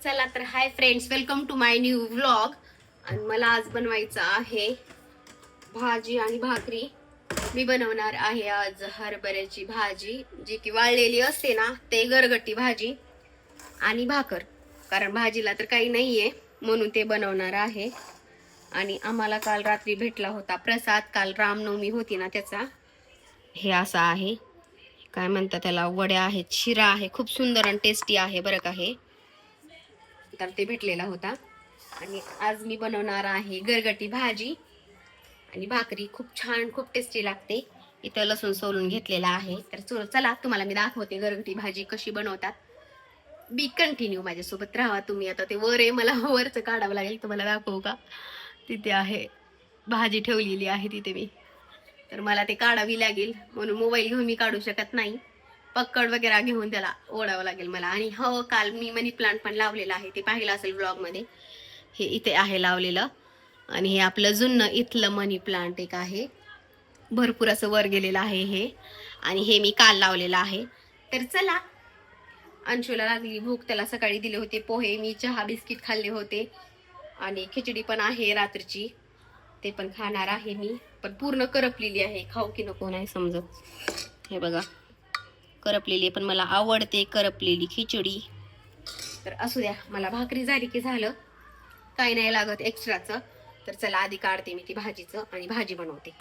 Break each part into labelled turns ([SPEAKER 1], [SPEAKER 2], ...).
[SPEAKER 1] चला तर hi friends, welcome to my new vlog. आणि मला आज बनवायचं आहे भाजी आणि भाकरी. मी बनवणार आहे आज हरभऱ्याची भाजी, जी की वाळलेली असते ना, ते गरगटी भाजी आणि भाकर. कारण भाजीला तर काही नाहीये म्हणून ते बनवणार आहे. आणि आम्हाला काल रात्री भेटला होता प्रसाद, काल रामनवमी होती ना त्याचा. हे असं आहे, काय म्हणतात त्याला, वड्या आहेत, शिरा आहे, खूप सुंदर आणि टेस्टी आहे बरं का हे. तर ते भेटलेला होता. आणि आज मी बनवणार आहे गरगटी भाजी आणि भाकरी. खूप छान, खूप टेस्टी लागते. इथं लसूण सोलून घेतलेला आहे. तर चला तुम्हाला मी दाखवते गरगटी भाजी कशी बनवतात. बी कंटिन्यू माझ्यासोबत राहा तुम्ही. आता ते वर आहे, मला वरचं काढावं लागेल. तुम्हाला दाखवू का? तिथे आहे भाजी ठेवलेली आहे तिथे मी. तर मला ते काढावी लागेल, म्हणून मोबाईल घेऊन मी काढू शकत नाही. पक्कड वगैरे घेऊन त्याला ओढावं लागेल मला. आणि हो, काल मी मनी प्लांट पण लावलेला आहे, ते पाहिलं असेल ब्लॉग मध्ये. हे इथे आहे लावलेलं. आणि हे आपलं जुनं इथलं मनी प्लांट एक आहे, भरपूर असं वर गेलेलं आहे हे. आणि हे मी काल लावलेलं आहे. तर चला, अंशूला लागली भूक, त्याला सकाळी दिले होते पोहे, मी चहा बिस्किट खाल्ले होते. आणि खिचडी पण आहे रात्रीची, ते पण खाणार आहे मी. पण पूर्ण करपलेली आहे, खाऊ की नको नाही समजत. हे बघा, करपलेली, पण मला आवडते करपलेली खिचडी. तर असू द्या, मला भाकरी झाली की झालं, काही नाही लागत एक्स्ट्राचं. तर चला, आधी काढते मी ती भाजीचं आणि भाजी बनवते.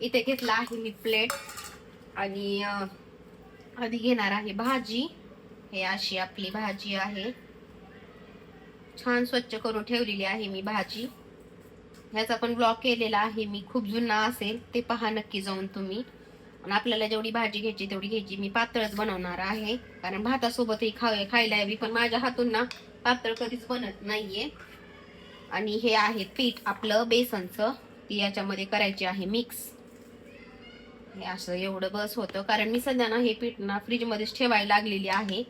[SPEAKER 1] इथे घेतला आहे मी प्लेट. आणि आधी घेणार आहे भाजी. हे अशी आपली भाजी आहे, छान स्वच्छ करून ठेवलेली आहे मी भाजी. ह्याचा पण ब्लॉग केलेला आहे मी, खूप जुना असेल, ते पहा नक्की जाऊन तुम्ही. आणि आपल्याला जेवढी भाजी घ्यायची तेवढी घ्यायची. मी पातळच बनवणार आहे, कारण भातासोबतही खायला यावी, पण माझ्या हातून ना पातळ कधीच बनत नाहीये. आणि हे आहे पीठ आपलं बेसनचं, ती याच्यामध्ये करायची आहे मिक्स. हे असं एवढं बस होतं, कारण मी सध्या ना हे पीठ ना फ्रीज मध्येच ठेवायला लागलेली आहे.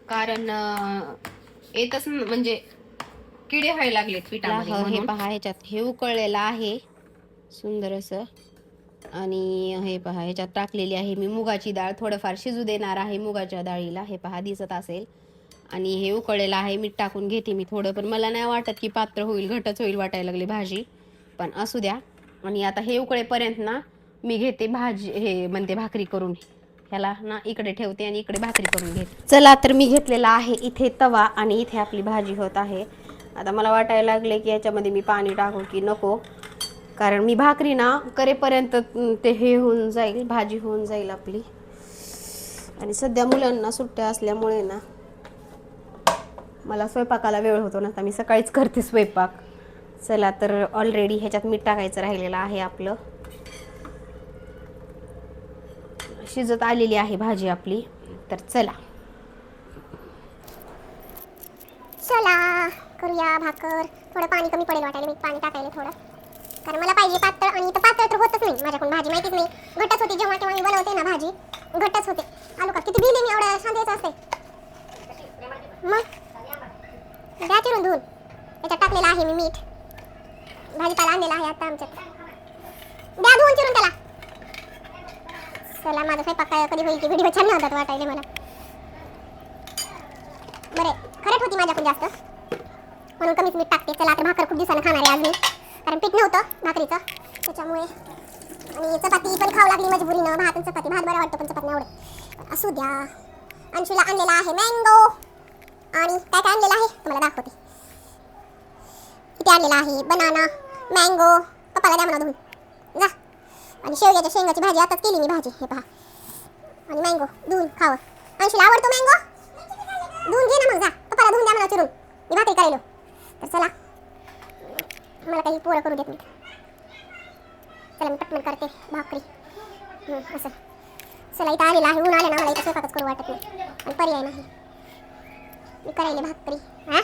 [SPEAKER 1] कारण येतच म्हणजे किडे व्हायला लागलेत पिठामध्ये. हे पहा, ह्याच्यात हे उकळलेलं आहे सुंदर असं. आणि हे पहा, ह्याच्यात टाकलेली आहे मी मुगाची डाळ, थोडंफार शिजू देणार आहे मुगाच्या डाळीला. हे पहा, दिसत असेल. आणि हे उकळलेलं आहे, मीठ टाकून घेते मी थोडं, पण मला नाही वाटत की पातळ होईल, घटच होईल वाटायला लागली भाजी, पण असू द्या. आणि आता हे उकळेपर्यंत ना मी घेते भाजी, हे म्हणते भाकरी करून. ह्याला ना इकडे ठेवते आणि इकडे भाकरी करून घेते. चला, तर मी घेतलेला आहे इथे तवा आणि इथे आपली भाजी होत आहे. आता मला वाटायला लागले की याच्यामध्ये मी पाणी टाकू की नको, कारण मी भाकरी ना करेपर्यंत ते हे होऊन जाईल, भाजी होऊन जाईल आपली. आणि सध्या मुलांना सुट्ट्या असल्यामुळे ना मला स्वयंपाकाला वेळ होतो ना, तर मी सकाळीच करते स्वयंपाक. चला, तर ऑलरेडी ह्याच्यात मीठ टाकायचं राहिलेलं आहे आपलं. शिजत आलेली आहे भाजी आपली. तर चला करूया भाकर. थोडं पाणी कमी पडेल वाटायला, मी पाणी टाकायला थोडं, कारण मला पाहिजे पातळ. आणि तर पातळ तर होतच नाही माझ्याकडून भाजी, माहितीच नाही. घटच होते जेव्हा तेव्हा मी बनवते ना भाजी, घटच होते. आलू का किती दिले मी, एवढं शांतीचं असते. मग द्या चिरून धुवून. याच्यात टाकलेलं आहे मी मीठ, भाजीपाला आणलेला आहे आता आमच्यात. द्या धुवून चिरून त्याला. चला, माझा स्वयंपाक कधी होईल की व्हिडिओ छान नव्हतात वाटायले मला. बरे खरट होती माझ्याकडून जास्त, म्हणून कमीच मीठ टाकते. चला, आता भाकर खूप दिवसानं खाणार आहे आज मी, कारण पीठ नव्हतं भाकरीचं त्याच्यामुळे. आणि चपाती पण खावं लागली मजबुरीनं. भात आणि चपाती, भात बरं वाटतं पण चपाती नाही आवडत. असू द्या. अंशूला आणलेला आहे मँगो. आणि काय काय आणलेलं आहे तुम्हाला दाखवते. इथे आणलेला आहे बनाना, मँगो. पप्पाला द्या म्हणा धुवून जा. आणि शेवग्याची भाजी आताच केली मी भाजी. हे पहा,
[SPEAKER 2] आणि मँगो धुवून खावं. अंशूला आवडतो मँगो, धुवून घे ना मग, जा पप्पाला धुवून द्या मला चिरून, मी भाकरी करायलो. तर चला, मला काही पोरं करू देत नाही. चला मी पटकन करते भाकरी. असं चला, इथं आलेलं आहे, ऊन आले ना, मला इथं स्वयंपाकच करू वाटत नाही आणि पर्याय नाही. मी करायले भाकरी. हां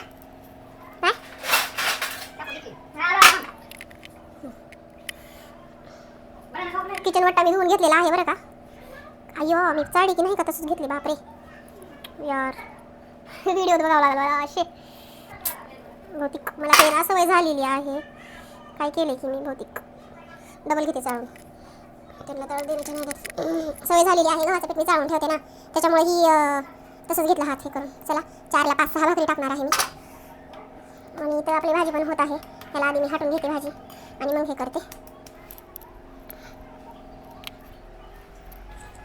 [SPEAKER 2] काय किचन वाटा मी धुवून घेतलेला आहे बरं का. अय्यो, मी साडी की नाही का तसंच घेतली. बापरे यार, व्हिडिओ बघावं लागला मला. असे भौतिक मला ते सवय झालेली आहे. काय केले की मी भौतिक डबल घेते चाळून. त्यांना तळ देण्याची नादात सवय झालेली आहे. गव्हाचं पीठ मी चाळून ठेवते ना, त्याच्यामुळे ही तसंच घेतलं हात हे करून. चला, 4ला 5-6 भाकरी टाकणार आहे मी. आणि इथं आपली भाजी पण होत आहे. ह्याला आधी मी हाटून घेते भाजी आणि मग हे करते.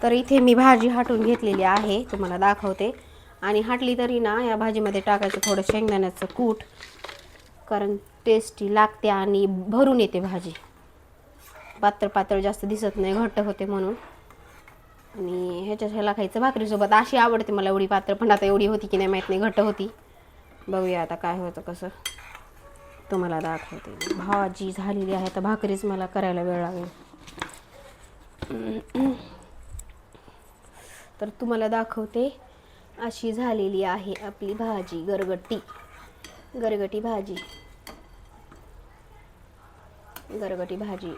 [SPEAKER 1] तर इथे मी भाजी हाटून घेतलेली आहे, तुम्हाला दाखवते. आणि हाटली तरी ना या भाजीमध्ये टाकायचं थोडं शेंगदाण्याचं कूट, कारण टेस्टी लागते आणि भरून येते भाजी. पातळ पातळ जास्त दिसत नाही, घट्ट होते म्हणून. आणि ह्याला खायचं भाकरीसोबत. अशी आवडते मला एवढी पातळ, पण आता एवढी होती की नाही माहीत नाही, घट्ट होती. बघूया आता काय होतं कसं, तुम्हाला दाखवते. भाजी झालेली आहे, तर भाकरीच मला करायला वेळ लागेल. तर तुम्हाला दाखवते, अशी झालेली आहे आपली भाजी. गरगटी भाजी, गरगटी भाजी,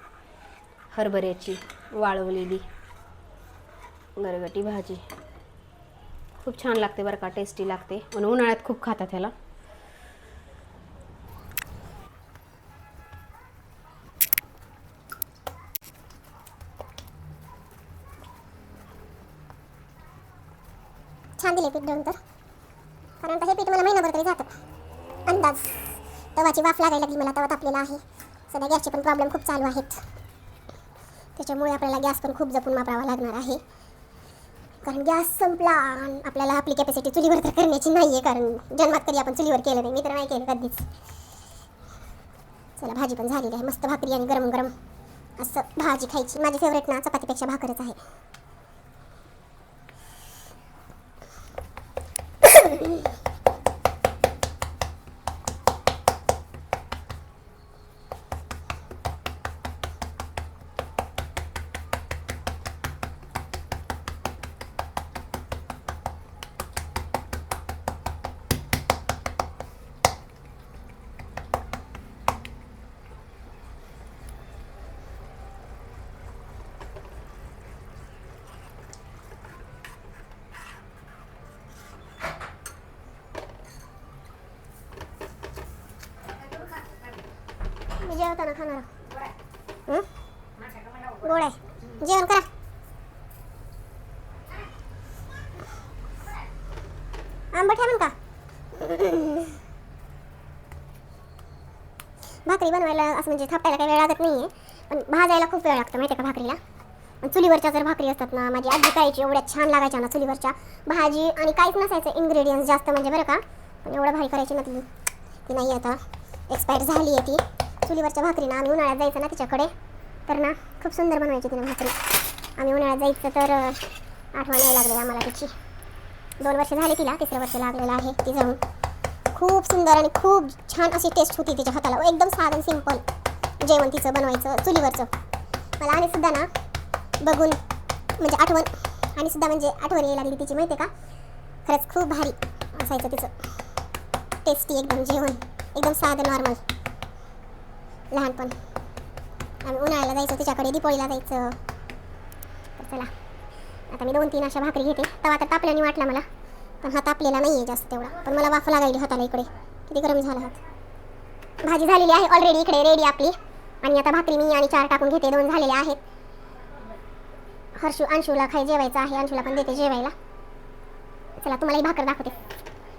[SPEAKER 1] हरभऱ्याची वाळवलेली गरगटी भाजी. खूप छान लागते बरं का, टेस्टी लागते. आणि उन्हाळ्यात खूप खातात ह्याला.
[SPEAKER 2] छान दिले पीठ दळून, तर कारण आता हे पीठ मला महिनाभर तरी जातं अंदाज. तवाची वाफ लागायला लागली मला, तवा तापलेला आहे. सध्या गॅसचे पण प्रॉब्लेम खूप चालू आहेत, त्याच्यामुळे आपल्याला गॅस पण खूप जपून वापरावा लागणार आहे. कारण गॅस संपला आणि आपल्याला आपली कॅपॅसिटी चुलीवर तर करण्याची नाही आहे, कारण जन्मात कधी आपण चुलीवर केलं नाही. मी तर नाही केलं कधीच. चला, भाजी पण झालेली आहे. मस्त भाकरी आणि गरम गरम असं भाजी खायची. माझी फेवरेट ना चपातीपेक्षा भाकरच आहे. मी जेवताना खाणार. गोड आहे, जेवण करा. आंबट आहे का? भाकरी बनवायला असं म्हणजे थापायला काही वेळ लागत नाहीये, पण भाजायला खूप वेळ लागतो माहिती आहे का भाकरीला. आणि चुलीवरच्या जर भाकरी असतात ना, माझी आजी करायची, एवढ्या छान लागायच्या ना चुलीवरच्या. भाजी आणि काहीच नसायचं, इन्ग्रेडियंट्स जास्त म्हणजे बरं का, पण एवढं भारी करायची ना ती नाही, आता एक्सपायर झाली आहे ती. चुलीवरच्या भाकरी ना, आम्ही उन्हाळ्यात जायचं ना तिच्याकडे, तर ना खूप सुंदर बनवायची तिने भाकरी. आम्ही उन्हाळ्यात जायचं तर आठवण यायला लागली आम्हाला तिची. 2 वर्ष झाली तिला, 3रं वर्ष लागलेलं आहे ती जाऊन. खूप सुंदर आणि खूप छान अशी टेस्ट होती तिच्या हाताला. एकदम साधं सिंपल जेवण तिचं बनवायचं चुलीवरचं. मला आणि सुद्धा ना बघून म्हणजे आठवण यायला लागली तिची माहिती आहे का. खरंच खूप भारी असायचं तिचं, टेस्टी एकदम जेवण, एकदम साधं नॉर्मल. लहानपण आम्ही उन्हाळ्याला जायचो तिच्याकडे, दिपोळीला जायचं. तर चला, आता मी 2-3 अशा भाकरी घेते. तवा तर तापल्याने वाटला मला, पण हा तापलेला नाही आहे जास्त तेवढा, पण मला वाफ लागायली हाताला. इकडे किती गरम झाला हात. भाजी झालेली आहे ऑलरेडी, इकडे रेडी आपली. आणि आता भाकरी मी आणि 4 टाकून घेते. 2 झालेले आहेत. अंशूला जेवायचं आहे, अंशूला पण देते जेवायला. चला, तुम्हाला ही भाकर दाखवते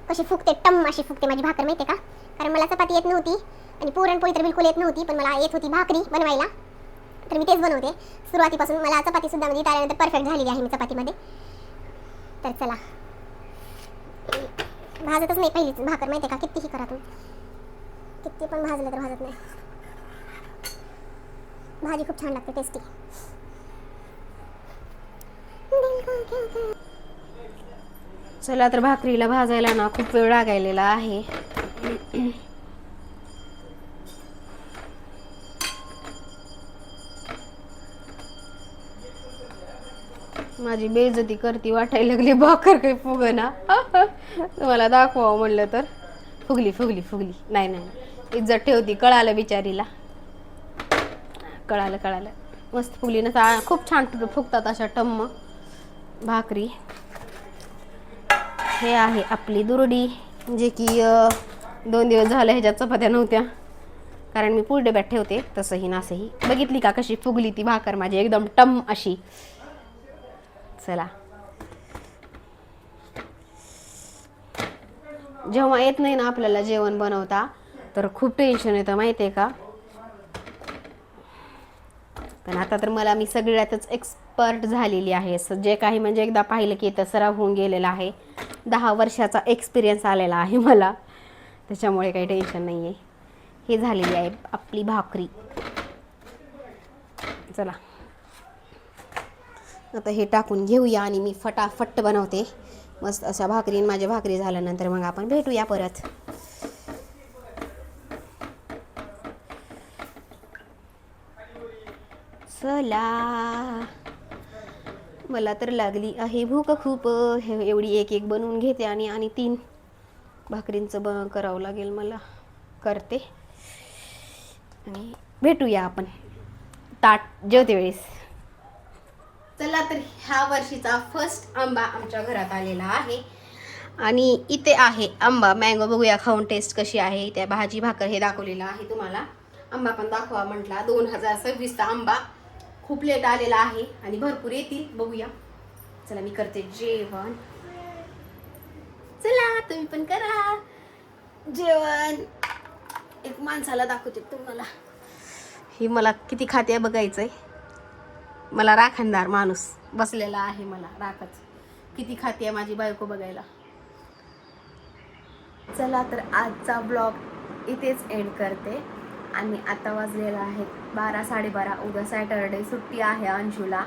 [SPEAKER 2] कशी फुगते, टम अशी फुगते माझी भाकर माहिती आहे का. कारण मला चपाती येत नव्हती आणि पुरणपोळी तर बिलकुल येत नव्हती, पण मला येत होती भाकरी बनवायला, तर मी तेच बनवते सुरुवातीपासून. मला चपातीसुद्धा म्हणजे आल्यानंतर परफेक्ट झालेली आहे मी चपातीमध्ये. तर चला, भाजतच नाही पहिलीच भाकर माहिती आहे का, कितीही करा तुम्ही, किती पण भाजलं तर भाजत नाही. भाजी खूप छान लागते, टेस्टी.
[SPEAKER 1] चला तर भाकरीला भाजायला ना खूप वेळ लागायलेला आहे. माझी बेइज्जती करती वाटायला लागली. भाकर काही फुगना. तुम्हाला दाखवावं म्हणलं तर फुगली फुगली फुगली. नाही नाही इज्जत ठेवती. कळालं बिचारीला. कळालं मस्त फुगली ना. खूप छान फुगतात अशा टम्म भाकरी. हे आहे आपली दुरडी, जे की 2 दिवस झाले ह्याच्यात चपात्या नव्हत्या, कारण मी पूर्ण डब्यात ठेवते. तसंही नासही. बघितली का कशी फुगली ती भाकर माझी एकदम टम अशी. चला, जेव्हा येत नाही ना आपल्याला जेवण बनवता तर खूप टेन्शन येतं माहिती आहे का. पण आता तर मी सगळ्यातच एक्सपर्ट झालेली आहे. जे काही म्हणजे एकदा पाहिलं की तर सराव होऊन गेलेला आहे. 10 वर्षाचा एक्सपिरियन्स आलेला आहे मला, त्याच्यामुळे काही टेन्शन नाही आहे. ही झालेली आहे आपली भाकरी. चला आता हे टाकून घेऊया आणि मी फटाफट बनवते मस्त अशा भाकरी. माझ्या भाकरी झाल्यानंतर मग आपण भेटूया परत. चला, मला तर लागली आहे भूक खूप. एवढी एक बनवून घेते आणि 3 भाकरींचं करावं लागेल मला. करते आणि भेटूया आपण ताट जेवते वेळेस. चला तर ह्या वर्षीचा फर्स्ट आंबा आमच्या घरात आलेला आहे आणि इथे आहे आंबा मँगो. बघूया खाऊन टेस्ट कशी आहे. त्या भाजी भाकर हे दाखवलेलं आहे तुम्हाला. आंबा पण दाखवा म्हटला. 2026चा आंबा खूप लेट आलेला आहे आणि भरपूर येतील. बघूया. चला मी करते जेवण. चला तुम्ही पण करा जेवण. एक माणसाला दाखवते तुम्हाला. ही मला किती खाते बघायचंय. मला राखणदार माणूस बसलेला आहे. मला राखच किती खाते माझी बायको बघायला. चला तर आजचा ब्लॉग इथेच एंड करते. आणि आता वाजलेला आहे 12 साडेबारा. उद्या सॅटरडे सुट्टी आहे अंशूला.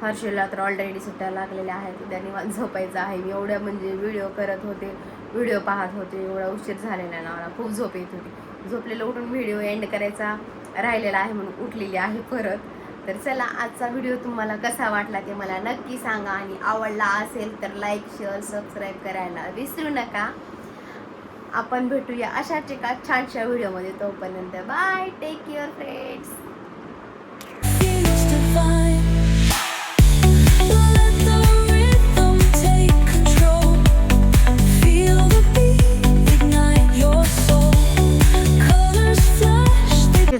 [SPEAKER 1] हर्षूला तर ऑलरेडी सुट्ट्या लागलेल्या आहेत. उद्या निवांत झोपायचं आहे. मी एवढ्या म्हणजे व्हिडिओ करत होते, व्हिडिओ पाहत होते, एवढा उशीर झालेला ना मला खूप झोप येत होती. झोपलेलं उठून व्हिडिओ एंड करायचा राहिलेला आहे म्हणून उठलेली आहे परत. तर चला आजचा व्हिडिओ तुम्हाला कसा वाटला ते मला नक्की सांगा आणि आवडला असेल तर लाईक शेअर सबस्क्राईब करायला विसरू नका. आपण भेटूया अशाच एका छानशा व्हिडिओमध्ये. तोपर्यंत बाय. Take care friends.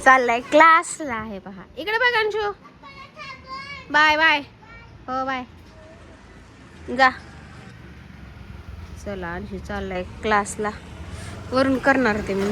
[SPEAKER 1] चाललाय क्लासला आहे पहा. इकडे बघ अंशू. Bye bye. हो बाय. जा. चला अंशू चाललाय क्लासला. वरून करणार ते मी.